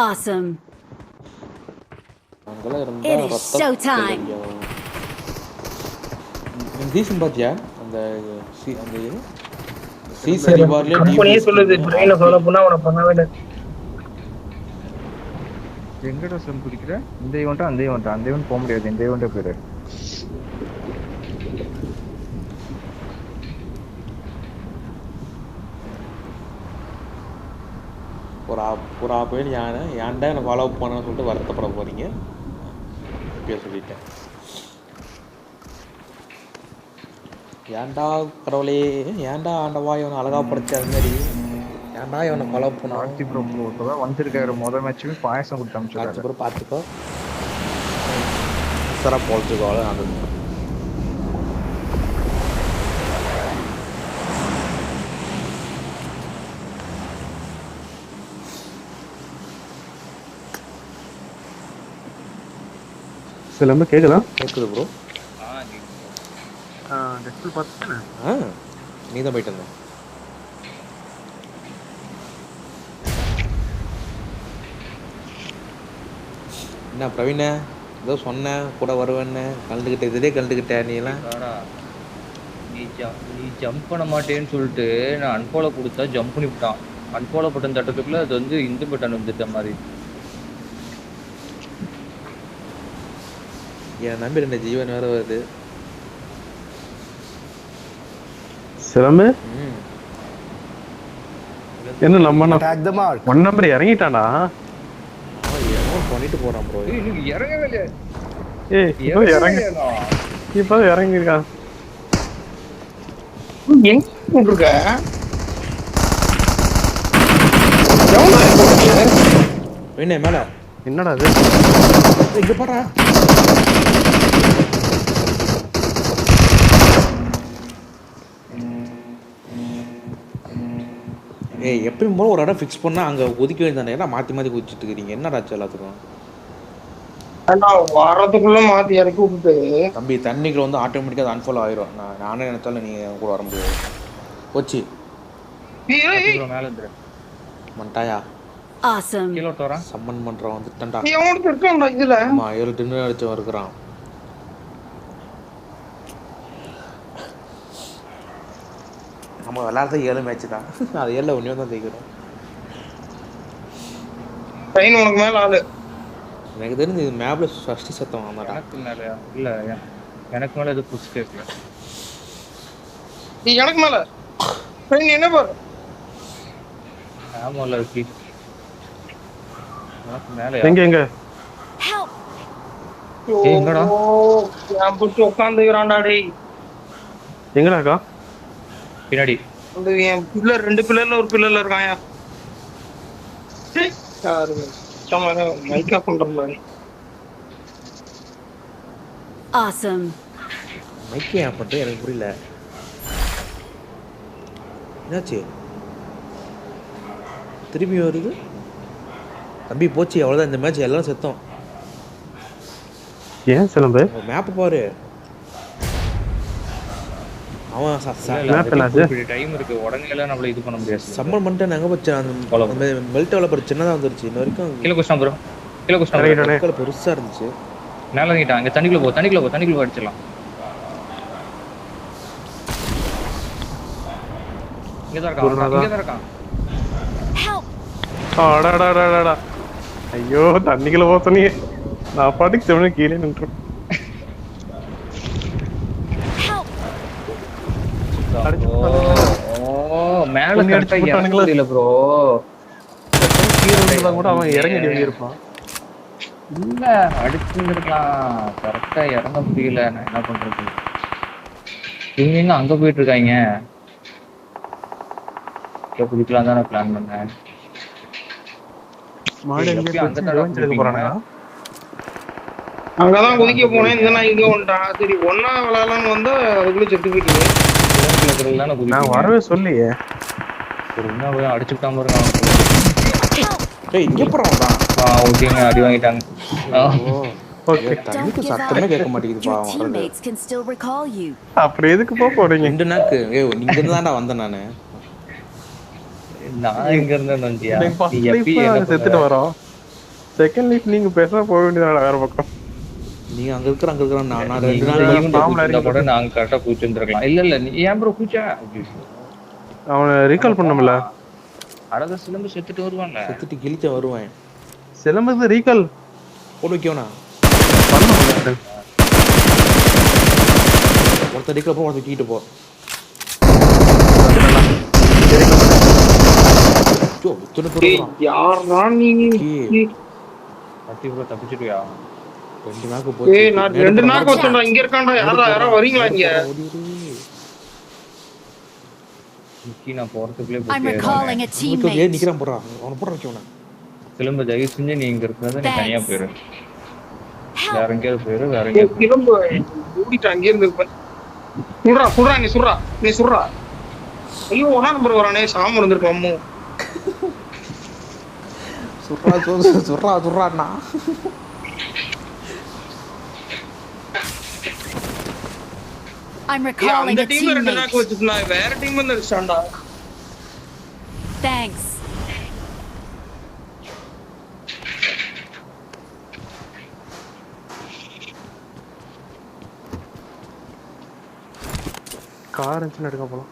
Awesome. அங்கெல்லாம் இருந்தா It is showtime. Season பாத்தியா அந்த அந்த இது சீசன் ரிவார்ட்ல கம்பெனியே சொல்லுது பிரெயினை ஃபாலோ பண்ணா அவனை பண்ணவே இல்லை. எங்கடா சம் குடிக்கிற இந்த ஈவென்ட்டா அந்த ஈவென்ட்டா அந்த ஈவென்ட் போக முடியாது இந்த ஈவென்ட்டே போயிரு ஒரு போய் ஏன்டா என்னை ஃபாலோ பண்ணணும்னு சொல்லிட்டு வருத்தப்பட போறீங்க. இப்பயே சொல்லிட்டேன். ஏன்டா கடவுளே ஏன்டா ஆண்டவா இவனை அழகா படைச்ச அது மாதிரி ஏன்டா இவனை ஃபாலோ பண்ண ஆர்த்தி ப்ரோ இப்போதான் வந்திருக்காரு முதல் மேட்சுமே பாயசம் கொடுத்து அனுப்பிச்சு ப்ரோ பார்த்துக்கோ சாரா போலச்சுக்கோ அது சிலம்பு கேக்குதா? கேக்குது ப்ரோ. டெஸ்ட் பார்த்துட்டேன். நீ தான் போயிட்டு வந்த. என்ன பிரவீன ஏதோ சொன்னேன் கூட வருவேன்னு கலந்துக்கிட்ட இதே கலந்துக்கிட்ட நீ எல்லாம் நீ ஜம்ப் பண்ண மாட்டேன்னு சொல்லிட்டு நான் அன்ஃபாலோ கொடுத்தா ஜம்ப் பண்ணி விட்டான். அன்ஃபாலோ பட்டன் தட்டத்துக்குள்ள அது வந்து இந்த பட்டன் வந்துட்ட மாதிரி. என் நம்பி 2 ஜீவன் வேற வருது. சிலம்பு என்ன நம்ம ஒன் நம்பர் இறங்கிட்டானா? பண்ணிட்டு போறான் ப்ரோ. இறங்கவே இல்லையா? இப்போ இறங்கிருக்கான். எங்க இருக்க என்ன மேல என்னடா இது? இங்க பாறா. ஏய் எப்பவும் போல ஒரு இடம் ஃபிக்ஸ் பண்ணா அங்க ஒதுக்க வேண்டியதானே. ஏன்னா மாத்தி மாத்தி குதிச்சிட்டு இருக்கீங்க. என்னடா எல்லாத்துக்கும் வரதுக்குள்ள மாத்தி இறக்கி விட்டுட்டு தம்பி தண்ணிக்குள்ள வந்து ஆட்டோமேட்டிக்கா அன்ஃபாலோ ஆயிரும். நானே நினைச்சாலும் நீ கூட வர முடியாது. போச்சு மேல இருந்து மண்டாயா Awesome. கீழ தோறா சம்மன் பண்றவன் வந்துட்டான்டா. எவனுக்கு இருக்கான்டா இதுல? ஆமா 7 டின்னர் அடிச்சவன் இருக்கிறான். நம்ம விளையாடுறது 7 மேட்ச் தான். அது 7ல ஒண்ணே தான் ஜெயிக்கிறோம். ட்ரெயின் உனக்கு மேல ஆளு. எனக்கு தெரிஞ்சு இது மேப்ல ஃபர்ஸ்ட் சத்தம் வந்தாடா. எனக்கு மேலயா? இல்ல எனக்கு மேல இது புஷ் கேட்கல. நீ எனக்கு மேல ட்ரெயின் என்ன பாரு. ஆமா இல்ல ஓகே. எனக்கு மேல எங்க Help. எங்கடா? நான் புடிச்சு உட்கார்ந்துக்கறான்டா டேய். எங்கடாக்கா? பின்னாடி அந்த என் பில்லர் 2 பில்லர்ல ஒரு பில்லர்ல இருக்கான்யா. யாரு சமர மைக்கா பண்றல. Awesome. மைக்கே ஆன் பண்ணிட்டு எனக்கு புரியல. என்னாச்சு? திரும்பி வருது. தம்பி போச்சு அவ்வளோதான் இந்த மேட்ச் எல்லாம் செத்தோம். ஏன் சிலம்பு? மேப் பாரு. அவன் டைம் இருக்கு. உடனே எல்லாம் நம்மள இது பண்ண முடியாது. சம்மன் பண்ணிட்டு நாங்க போச்சு அந்த மெல்ட் டெவலப்பர் சின்னதா வந்துருச்சு. இன்ன வரைக்கும் கீழ குஸ்டாம் ப்ரோ. கீழ குஸ்டாம் பெருசா இருந்துச்சு. மேல இறங்கிட்டான். இங்க தண்ணிக்குள்ள போ அடிச்சிடலாம். இங்க தான் இருக்கான். அடடடடடா. ஐயோ தண்ணிக்குள்ள போத்தனே. நான் பாட்டுக்கு தெவன கீழே நின்றுறேன். ஓ மேல கரெக்ட்டா இறங்கல ப்ரோ. கீழ கூட அவன் இறங்கி இருப்பான். இல்ல அடிச்சுருக்கலாம். கரெக்டா இறங்க முடியல. நான் என்ன பண்றது? இவங்க அங்க போயிட்டு இருக்காங்க. குதிக்கலாம் தான் பிளான் பண்ணேன். அங்கதான் குதிக்க போனேன். இந்த நான் இங்க வந்துட்டான். சரி ஒன்னா விளையாடலாம்னு வந்தா அதுக்குள்ள செத்து போயிட்டு நான் வரவே சொல்லியே. ஒரு என்ன போய் அடிச்சுட்டாம இருக்கான். டேய் இங்க போறான்டா. ஓகேங்க அடி வாங்கிட்டாங்க. ஓகே தண்ணிக்கு சத்தமே கேட்க மாட்டேங்குது பாவம். Teammates can still recall you. அப்புறம் எதுக்கு போறீங்க? 2 நாக்கு. ஏய் நீங்க இருந்து தான்டா வந்தேன் நானு. நான் எங்க இருந்து வந்தியா? செத்துட்டு வரோம். செகண்ட் லைஃப் நீங்க பேச போக வேண்டியதான வேற பக்கம். நீங்க அங்க இருக்கிற நான் 2 இந்த நாள் ஈவென்ட் பாம்புல இருந்தா கூட நாங்க கரெக்டா கூச்சிருந்திருக்கலாம். இல்ல நீ ஏன் ப்ரோ கூச்சா? அவனை ரீகால் பண்ணோம்ல. அடத சிலம்பு செத்துட்டு வருவான்ல. செத்துட்டு கிழிச்ச வருவேன். சிலம்பு ரீகால் போட்டு வைக்கவனா பண்ணணும். ஒருத்தர் அடிக்கிற போ ஒருத்தர் தூக்கிட்டு போ. ஐயோ இத்தனை பேர் ஏய் வரான். யாரா நீ பத்தி ப்ரோ தப்பிச்சிட்டியா? 2 நாக்கு போச்சு. ஏய் நான் 2 நாக்கு வச்சேன்டா. இங்க இருக்கான்டா. யாரா வரீங்களா இங்க? நிக்கி நான் போறதுக்குள்ளே I'm போய் recalling a ஏன் teammate. நிக்கிறான் போறான். அவனை போட வைக்கவனா. சிலம்பு தயவு செஞ்சு நீ இங்க இருக்கிறத நீ தனியா போயிரு. Help! வேற எங்கேயாவது போயிரு. வேற எங்கேயாவது திரும்ப ஓடிட்டு அங்கே இருந்து இருப்பேன். சுடுறா நீ சுடுறா. ஐயோ ஒன்னா நம்பர் வரானே சாம இருந்திருக்கும் அம்மு. சுடுறாண்ணா. I'm ஏய் recalling அந்த a டீம்ல 2 நாக்கு teammate. வச்சிருந்தா வேற டீம் வந்து அடிச்சான்டா. Thanks. கார் இருந்துச்சுன்னு எடுக்க போலாம்.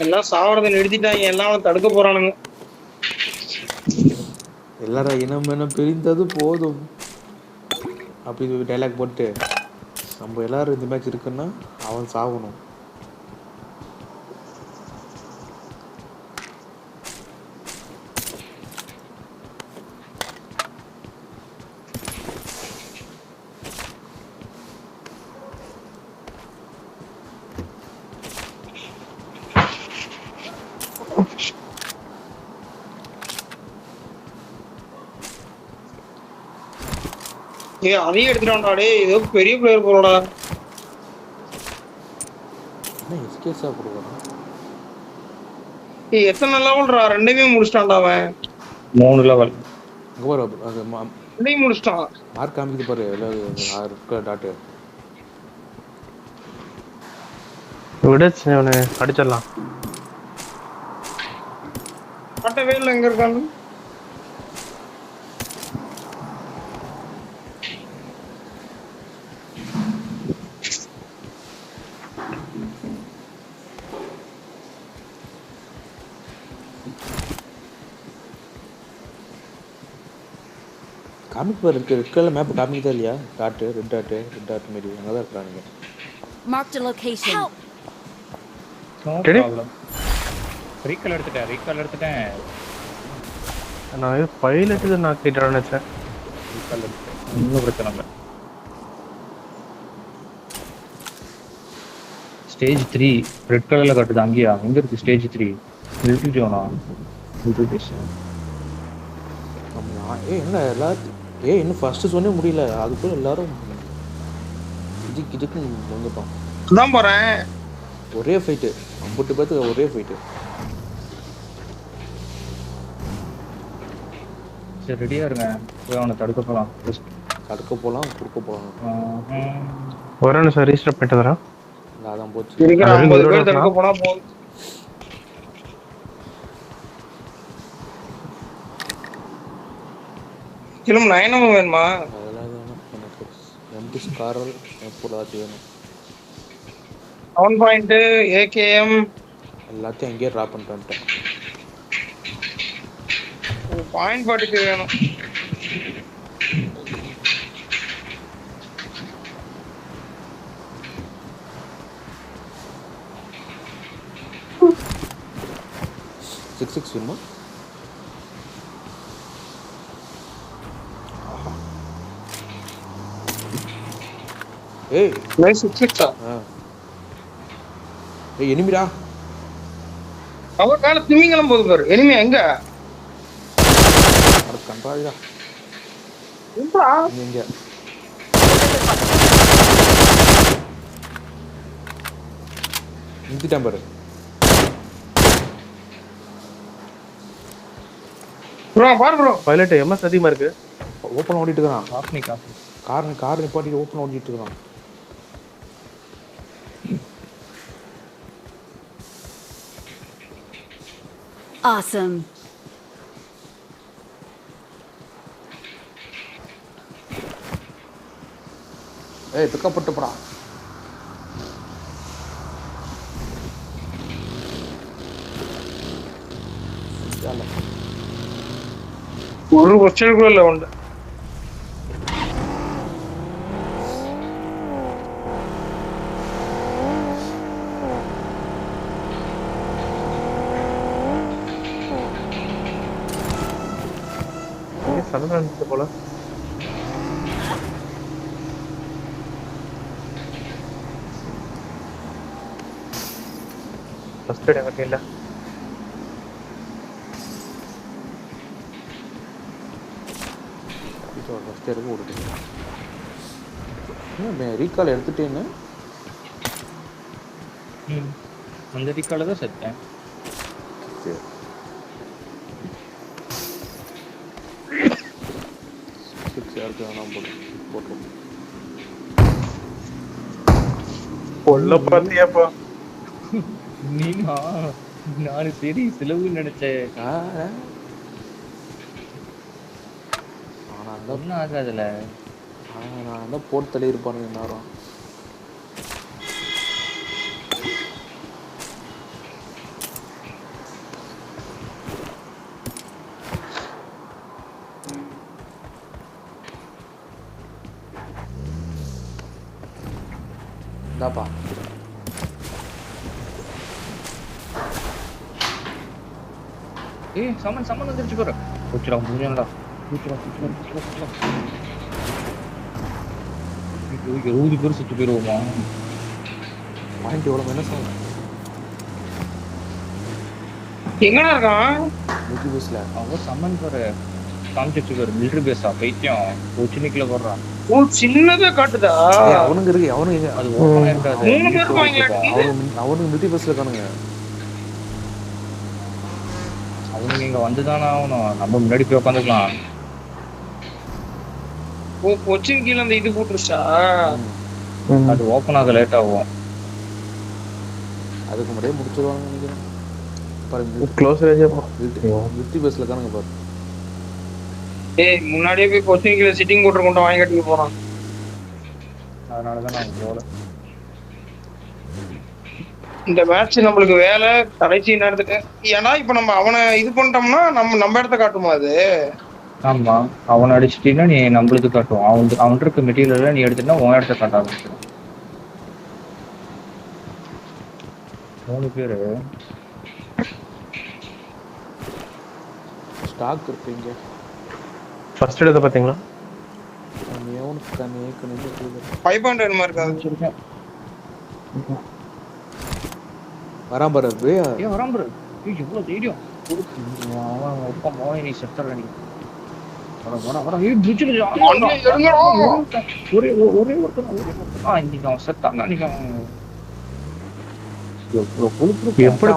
எல்லாம் சாவறதை நிறுத்திட்டாங்க. எல்லாம் தடுக்க போறானுங்க. எல்லாரும் இனம் பிரிந்தது போதும் அப்படி டைலாக் போட்டு நம்ம எல்லாரும் இந்த மேட்ச் இருக்குன்னா அவன் சாகணும். ஏய் அதையும் எடுத்துட்டான்டா. டேய் ஏதோ பெரிய பிளேயர் போலடா. என்ன எஸ்கேஸா கொடுக்குறான். ஏய் எத்தனை லெவல்டா? 2மே முடிச்சிட்டான்டா அவன். 3 லெவல். இங்க பாரு அது 2யும் முடிச்சிட்டான். மார்க் காமிக்குது பாரு. எல்லாரும் டாட்டு விடச்சு அவனை அடிச்சிடலாம். காட்டவே இல்லை எங்க இருக்கான்னு. காமிக் பாரு இருக்கு. ரெட் கலர் மேப் காமிக்குதா இல்லையா? ரெட் டாட் மாரி அங்கே தான் இருக்கிறானுங்க. Marked a location. Help! Recall எடுத்துட்டேன். நான் இது பைலட் நான் கேட்டேன்னு நினைச்சேன். ரீகால் எடுத்துட்டேன். ஒன்றும் பிரச்சனை இல்லை. ஸ்டேஜ் 3 ரெட் கலர்ல காட்டுது. அங்கேயா? எங்க இருக்கு ஸ்டேஜ் 3? மிலிட்டரி ஜோனா? என்ன எல்லாத்தையும் இன்னும் ஃபர்ஸ்ட் சொன்னே முடியல. அதுக்குள்ள எல்லாரும் இதுக்கு வந்துட்டோம். அதான் போறேன். ஒரே ஃபைட்டு 50 பேத்துக்கு ஒரே ஃபைட்டு. சரி ரெடியா இருங்க. போய் அவனை தடுக்க போலாம். தடுக்க போகலாம் குறுக்க போகலாம். ஒரு நிமிஷம் ரீஸ்டார்ட் பண்ணிட்டு வரேன். அதான் போச்சு. இருக்கிற 50 பேர் தடுக்க போனா போதும். கிளம்பு. 9 வேணுமா? அதெல்லாம் வேணும் எனக்கு. எம்பி ஸ்காரல் எப்போதாச்சும் வேணும். 7 பாயிண்ட் ஏகேஎம் எல்லாத்தையும் அங்கேயே ட்ராப் பண்ணிட்டு வந்துட்டேன். பாயிண்ட் 40 வேணும். சிக்ஸ் வேணுமா? ஏய் நைஸ் 6 ஏய் எனிமிடா. அவர் கால திமிங்கலம் போகுது பாரு. எனிமி எங்க? அட கண்டாடா. என்னடா? இங்க நிறுத்திட்டான் பாரு. ப்ரோ பாரு ப்ரோ. பைலட் எம்எஸ் அதிகமா இருக்கு. ஓப்பன் ஓடிட்டு இருக்கான். காஃபி கார் நிப்பாட்டிட்டு ஓப்பன் ஓடிட்டு இருக்கான். Awesome. ஏய் பிக்கப்பட்டு போடா. ஒரு கொஸ்டின் கூட இல்லை உண்டு. சண்டை நடந்துச்சு போல. ஃபர்ஸ்ட் எய்ட் எங்க இல்ல. ஃபர்ஸ்ட் இருக்கு ஓடிட்டு. என்ன ரீகால் எடுத்துட்டேன்னு? அந்த ரீகால தான் செத்தேன். சரி. யாருக்கு வேணாம் போட்டோம். கொல்ல பாத்தியாப்பா? நீனா நானு சரி சிலவு நினைச்சேன். ஒன்றும் ஆகாதுல்ல. நான் தான் போட்டு தள்ளி இருப்பானுங்க எல்லாரும். இந்தாப்பா ஏய் சமன் வந்துருச்சு பாரு. கூச்சுடா முடியலடா. கூச்சுடா. 20 பேர் சுற்றி போயிருவோமா? பாயிண்ட் எவ்வளோ என்ன சொல்ல எங்கடா இருக்கான்? மில்ட்ரி பேஸில். அவன் சம்மன் பாரு காமிச்சிட்டு பாரு. மிலிட்ரி பேஸா பைத்தியம் கொச்சினிக்குள்ள போடுறான். ஓ சின்னதா காட்டுதா? அவனுங்க இருக்கு. அவனுங்க அது ஓப்பனா இருக்காது. 3 பேர் இருப்பாங்களா? அவனுங்க மில்ட்ரி பேஸில் இருக்கானுங்க. அவனுங்க இங்க வந்துதானே ஆகணும். நம்ம முன்னாடி போய் உட்காந்துக்கலாம். ஓ கொச்சின் கீழே அந்த இது போட்டுருச்சா? அது ஓப்பன் ஆக லேட் ஆகும். அதுக்கு முன்னாடியே முடிச்சிருவாங்க நினைக்கிறேன். பாருங்க க்ளோஸ் ரேஞ்சா போ. மில்ட்ரி பேஸில் இருக்கானுங்க பாரு. ஏய் முன்னாடியே போய் கொச்சின் கீழே சிட்டிங் போட்டு கொண்டு வாங்கி கட்டிட்டு போறான். அதனாலதான் நான் போல. இந்த மேட்ச் நம்மளுக்கு வேலை கடைசி நேரத்துக்கு. ஏன்னா இப்ப நம்ம அவனை இது பண்ணிட்டோம்னா நம்ம இடத்த காட்டுமா அது? ஆமா அவனை அடிச்சிட்டீங்கன்னா நீ நம்மளுக்கு காட்டுவோம். அவன் இருக்க மெட்டீரியல் நீ எடுத்துட்டா உன் இடத்த காட்ட ஆரம்பிச்சிடும். 3 பேரு ஸ்டாக் இருப்பீங்க. ஃபர்ஸ்ட் எய்ட் பாத்தீங்களா? எவனுக்கு கண்ணே 5.9 மாதிரி இருக்காது. வரான் பாரு. ஏன் வரான் பாரு. எவ்வளவு தைரியம். அவன் ஒப்ப மோனி நீ செத்துற நீ. ஒரே ஒருத்தன் இன்னைக்கு அவன் செத்தான். இன்னைக்கு அவன் எப்படி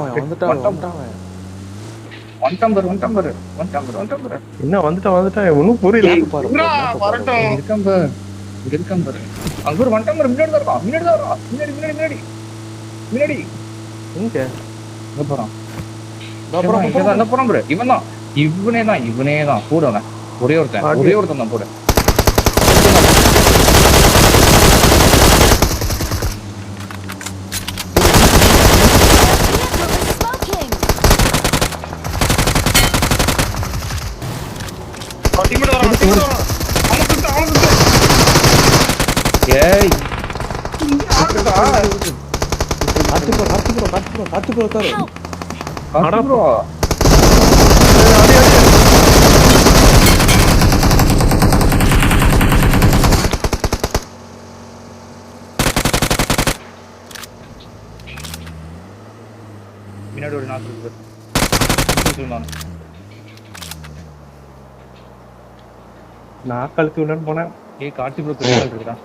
என்ன வந்துட்டான் ஒன்னும் புரியல. வரட்டும் இருக்கான் பாரு. அங்க ஒரு வந்துட்டான் பாரு. முன்னாடி தான் இருக்கான். முன்னாடி எங்க போறான்? போறான் பாரு. இவனே தான் கூட ஒரே ஒருத்தன் தான் கூட. ஏய் கார்த்திபுரம் உட்காரு. ப்ரோ முன்னாடி ஒரு 4 பேர் நான் கழுத்து விடன்னு போனேன். ஏய் கார்த்திபுரம் பெரிய இருக்குடா.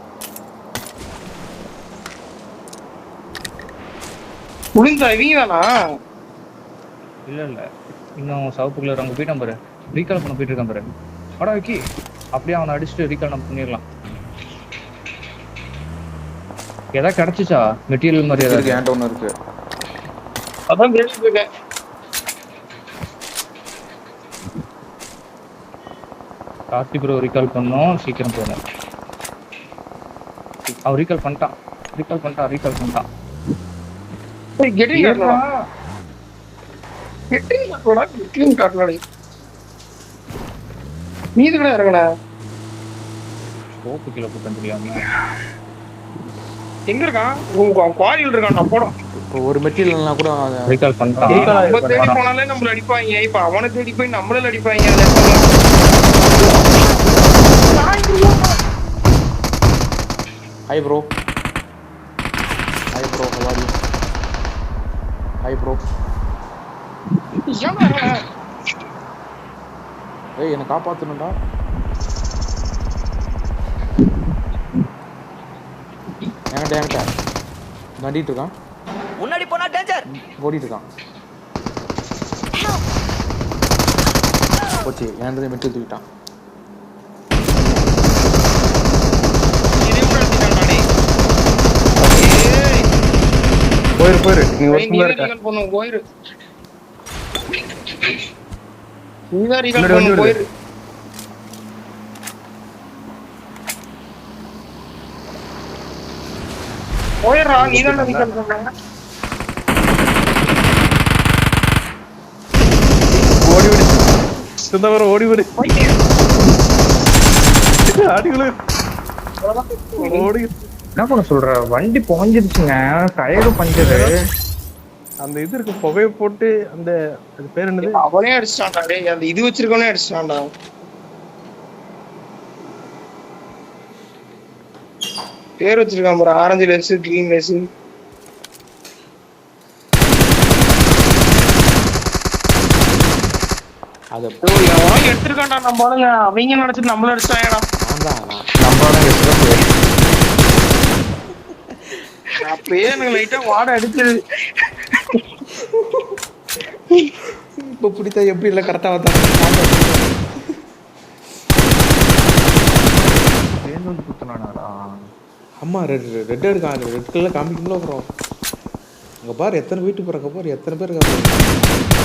புரிஞ்சா இவங்க தானா? இல்ல இன்னும் சவுப்பு கலர் அங்க போயிட்டான் பாரு. ரீகால் பண்ண போயிட்டு இருக்கான் பாரு. அடா விக்கி அப்படியே அவனை அடிச்சுட்டு ரீகால் நம்ம பண்ணிடலாம். ஏதாவது கிடைச்சிச்சா மெட்டீரியல் மாதிரி? ஏதாவது என்கிட்ட ஒன்று இருக்கு. அதான் கேட்டுட்டு இருக்கேன். கார்த்திபுரம் ரீகால் பண்ணோம். சீக்கிரம் போகணும். அவன் ரீகால் பண்ணிட்டான். கெட்டிங் காட்டலடா. நீ இதுக்கடா இறங்கடா. சோப்பு கீழே போட்டு தெரியாம எங்க இருக்கான்? குவாரியில் இருக்கான். நான் போடும் இப்போ ஒரு மெட்டீரியல்னா கூட ரீகால் பண்ணிட்டான். நம்ம தேடி போனாலே நம்மள அடிப்பாங்க. இப்ப அவனை தேடி போய் நம்மள அடிப்பாங்க. Hi bro, hi bro, how are you, hi bro. ஏய் என்னை காப்பாற்றணும்டா. என்கிட்ட நண்டிட்டு இருக்கான். முன்னாடி போனா டேஞ்சர். ஓடிட்டு இருக்கான். போச்சு, என்கிட்ட மெட்டு தூக்கிட்டான். போயிரு நீ ஒருத்தன் தான் இருக்க. போயிரு. நீதான் ரீகால் பண்ணணும். போயிரு. போயிடுறா. நீதான் ரீகால் பண்ண. ஓடி விடு சிந்தவர, ஓடி விடு. அடிகளு ஓடி. என்ன பண்ண சொல்ற? வண்டி புகஞ்சிருச்சுங்க, டயரும் பஞ்சரு. அந்த இது இருக்கு, புகையை போட்டு அந்த அது பேர் என்னது, அவனே அடிச்சிட்டான்டா. டேய் அந்த இது வச்சிருக்கவனே அடிச்சிட்டான்டா. பேர் வச்சிருக்கான் பாரு, ஆரஞ்சு லெஸ், கிரீன் லெஸ். அது எவனோ எடுத்திருக்கான்டா. நம்ம ஆளுங்க அவங்க நினைச்சிட்டு நம்மள அடிச்சிட்டாங்கடா. அப்பயே எனக்கு லைட்டா வாட அடிச்சது. இப்போ பிடித்தா எப்படி இல்லை கரெக்டாக வந்தாங்க. சேர்ந்து குத்துனாடா. அம்மா ரெட்டாக இருக்கான். ரெட் கலர் காமிக்கணும்ல அப்புறம். அங்கே பாரு எத்தனை வீட்டு போகிறக்க பாரு, எத்தனை பேர் இருக்காங்க.